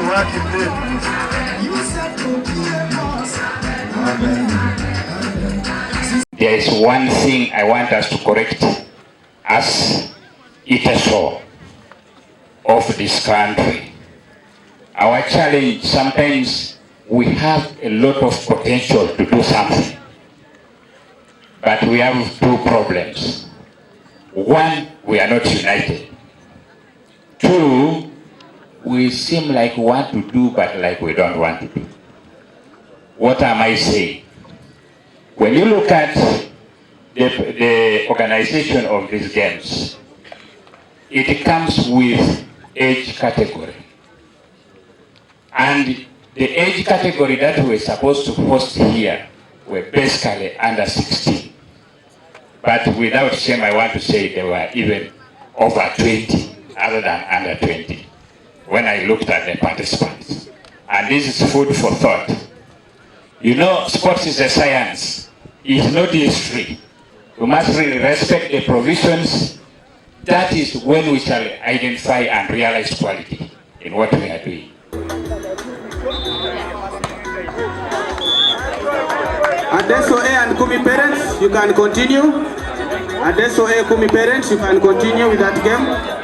There is one thing I want us to correct as Itaso of this country. Our challenge, sometimes we have a lot of potential to do something, but we have two problems. One, we are not united. Two, we seem like we want to do, but like we don't want to do. What am I saying? When you look at the organization of these games, it comes with age category. And the age category that we're supposed to host here were basically under 16. But without shame, I want to say they were even over 20, other than under 20, when I looked at the participants. And this is food for thought. You know, sports is a science. It's not history. We must really respect the provisions. That is when we shall identify and realize quality in what we are doing. Adesso and Kumi parents, you can continue. Adesso Kumi parents, you can continue with that game.